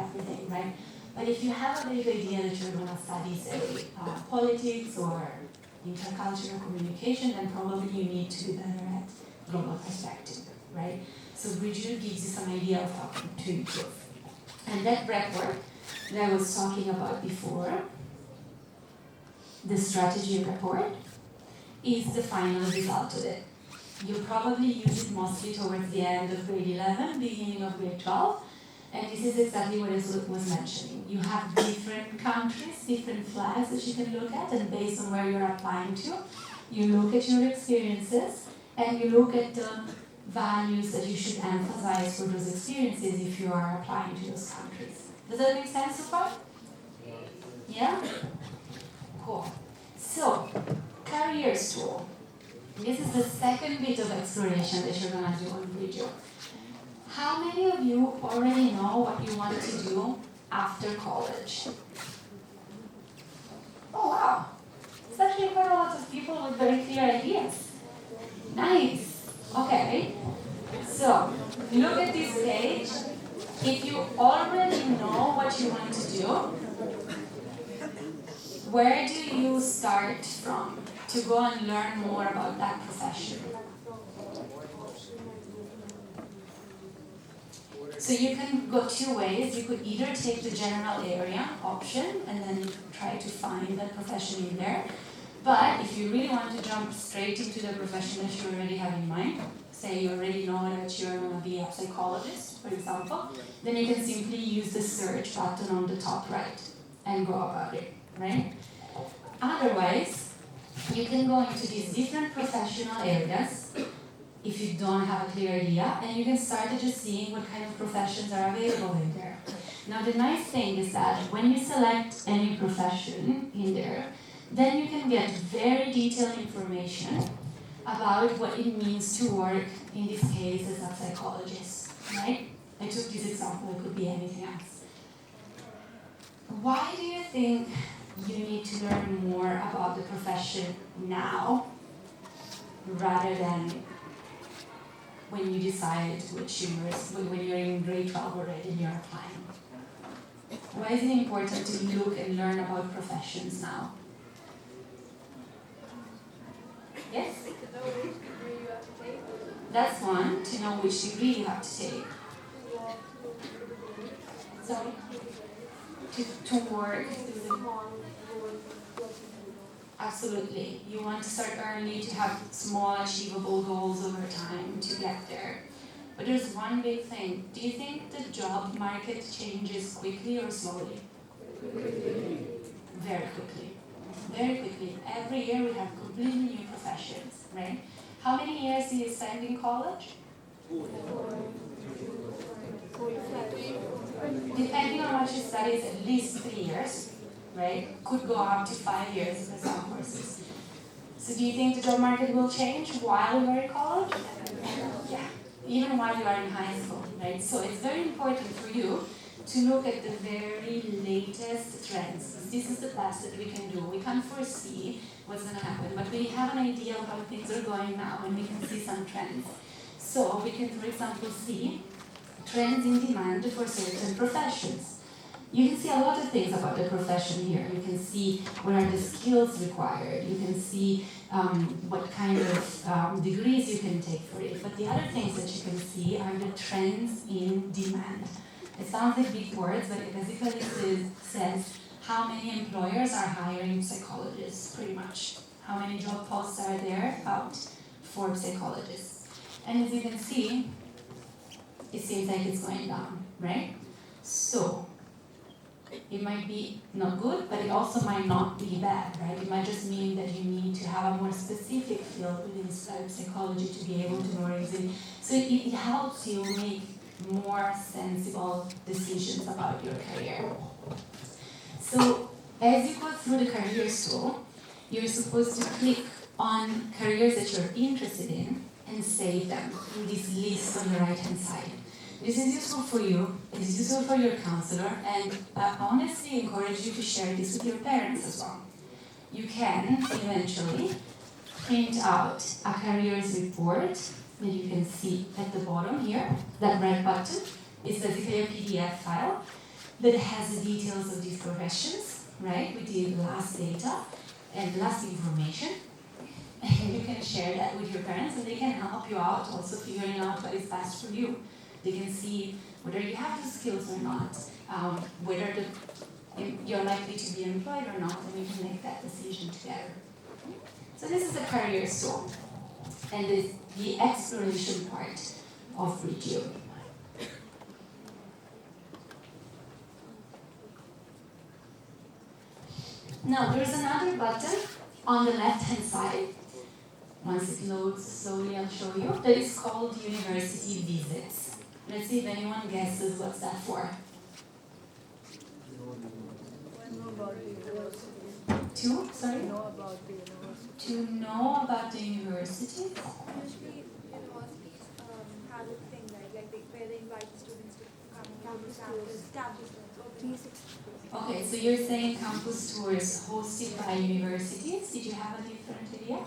everything, right? But if you have a big idea that you're going to study, say, politics or intercultural communication, then probably you need to be better at global perspective, right? So Bridger gives you some idea of how to improve. And that report that I was talking about before, the strategy report, is the final result of it. You'll probably use it mostly towards the end of grade 11, beginning of grade 12, and this is exactly what I was mentioning. You have different countries, different flags that you can look at, and based on where you're applying to, you look at your experiences, and you look at the values that you should emphasize for those experiences if you are applying to those countries. Does that make sense so far? Yeah? Cool. So, careers tool. This is the second bit of exploration that you're going to do on Bridger. How many of you already know what you want to do after college? Oh wow! It's actually quite a lot of people with very clear ideas. Nice! Okay, so look at this page. If you already know what you want to do, where do you start from to go and learn more about that profession? So you can go two ways. You could either take the general area option and then try to find that profession in there. But if you really want to jump straight into the profession that you already have in mind, say you already know that you're going to be a psychologist, for example, then you can simply use the search button on the top right and go about it, right? Otherwise, you can go into these different professional areas if you don't have a clear idea, and you can start just seeing what kind of professions are available in there. Now, the nice thing is that when you select any profession in there, then you can get very detailed information about what it means to work, in this case, as a psychologist, right? I took this example, it could be anything else. Why do you think you need to learn more about the profession now rather than when you decide which university, when you're in grade 12 already and you're applying? Why is it important to look and learn about professions now? Yes? To know which degree you have to take. That's one, to know which degree you have to take. Sorry? To work. Absolutely. You want to start early to have small achievable goals over time to get there. But there's one big thing. Do you think the job market changes quickly or slowly? Very quickly. Very quickly. Every year we have completely new professions, right? How many years do you spend in college? Depending on what you study, it's at least 3 years, right? Could go up to 5 years for some courses. So do you think the job market will change while you are in college? Yeah, even while you are in high school, right? So it's very important for you to look at the very latest trends. This is the best that we can do. We can't foresee what's going to happen, but we have an idea of how things are going now, and we can see some trends. So we can, for example, see trends in demand for certain professions. You can see a lot of things about the profession here. You can see what are the skills required. You can see what kind of degrees you can take for it. But the other things that you can see are the trends in demand. It sounds like big words, but it basically says how many employers are hiring psychologists, pretty much. How many job posts are there out for psychologists. And as you can see, it seems like it's going down, right? So, it might be not good, but it also might not be bad, right? It might just mean that you need to have a more specific field within psychology to be able to know easily. So it helps you make more sensible decisions about your career. So as you go through the careers tool, you're supposed to click on careers that you're interested in and save them in this list on the right-hand side. This is useful for you, it is useful for your counselor, and I honestly encourage you to share this with your parents as well. You can eventually print out a careers report that you can see at the bottom here. That red button is basically a PDF file, that has the details of these professions, right, with the last data and the last information. And you can share that with your parents, and they can help you out also figuring out what is best for you. They can see whether you have the skills or not, whether you're likely to be employed or not, and you can make that decision together. So this is the career tool, and the exploration part of Bridgio. Now there's another button on the left-hand side. Once it loads slowly, I'll show you. That is called University Visits. Let's see if anyone guesses what's that for. To, sorry? To know about the university. Usually universities have a thing, right? Where they invite students to come campus tours. Okay, so you're saying campus tours hosted by universities. Did you have a different idea?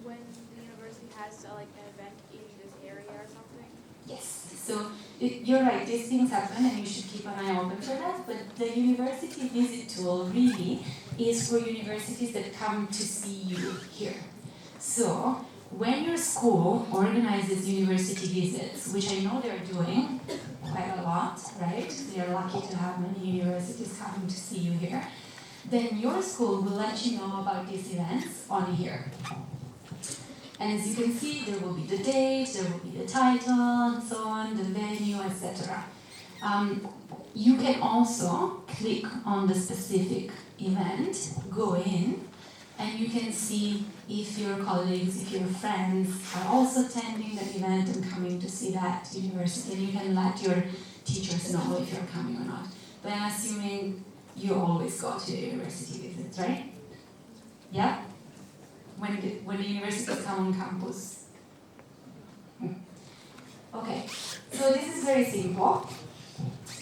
When the university has an event in this area or something. Yes. So you're right. These things happen, and you should keep an eye open for that. But the university visit tool really is for universities that come to see you here. So when your school organizes university visits, which I know they're doing quite a lot, right? They're lucky to have many universities coming to see you here. Then your school will let you know about these events on here. And as you can see, there will be the date, there will be the title, and so on, the venue, etc. You can also click on the specific event, go in, and you can see if your colleagues, if your friends are also attending the event and coming to see that university, and you can let your teachers know if you're coming or not. But I'm assuming you always go to the university visits, right? Yeah? When the universities come on campus. Okay, so this is very simple,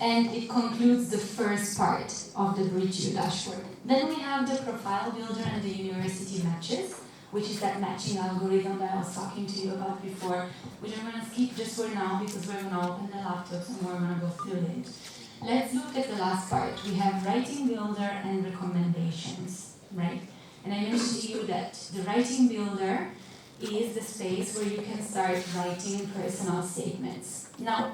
and it concludes the first part of the Bridgio dashboard. Then we have the profile builder and the university matches, which is that matching algorithm that I was talking to you about before, which I'm going to skip just for now because we're going to open the laptops and we're going to go through it. Let's look at the last part. We have writing builder and recommendations, right? And I mentioned to you that the writing builder is the space where you can start writing personal statements. Now,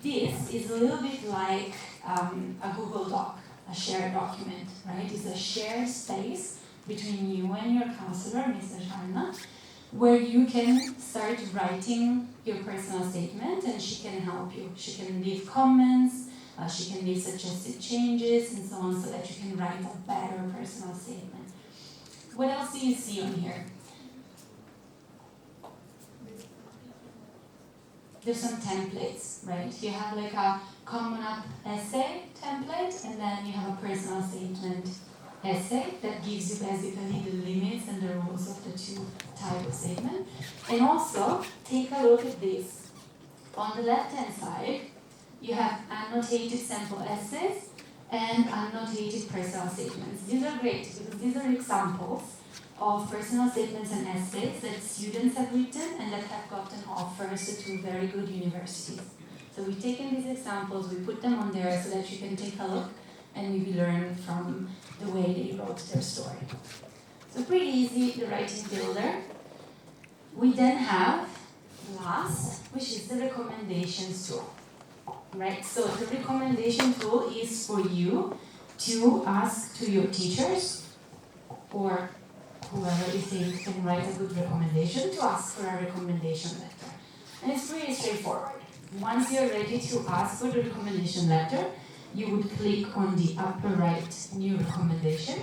this is a little bit like a Google Doc, a shared document, right? It's a shared space between you and your counselor, Mr. Sharna, where you can start writing your personal statement, and she can help you. She can leave comments, she can leave suggested changes, and so on, so that you can write a better personal statement. What else do you see on here? There's some templates, right? You have like a common up essay template, and then you have a personal statement essay that gives you basically the limits and the rules of the two types of statement. And also, take a look at this. On the left-hand side, you have annotated sample essays and annotated personal statements. These are great because these are examples of personal statements and essays that students have written and that have gotten offers to very good universities. So we've taken these examples, we put them on there so that you can take a look and maybe learn from the way they wrote their story. So pretty easy, the writing builder. We then have last, which is the recommendations tool. Right, so the recommendation tool is for you to ask to your teachers or whoever you think can write a good recommendation to ask for a recommendation letter. And it's pretty straightforward. Once you're ready to ask for the recommendation letter, you would click on the upper right new recommendation.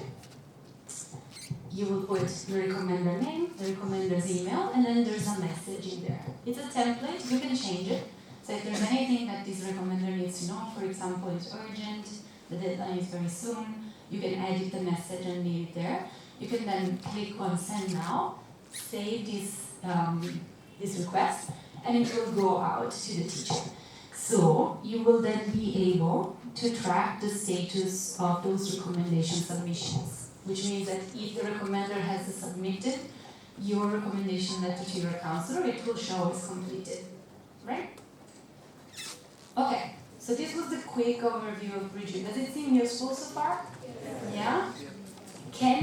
You will put the recommender name, the recommender's email, and then there's a message in there. It's a template, you can change it. So if there's anything that this recommender needs to know, for example, it's urgent, the deadline is very soon, you can edit the message and leave it there. You can then click on send now, save this request, and it will go out to the teacher. So you will then be able to track the status of those recommendation submissions, which means that if the recommender has submitted your recommendation letter to your counselor, it will show as completed, right? Okay, So this was the quick overview of Bridget. Does it seem useful so far?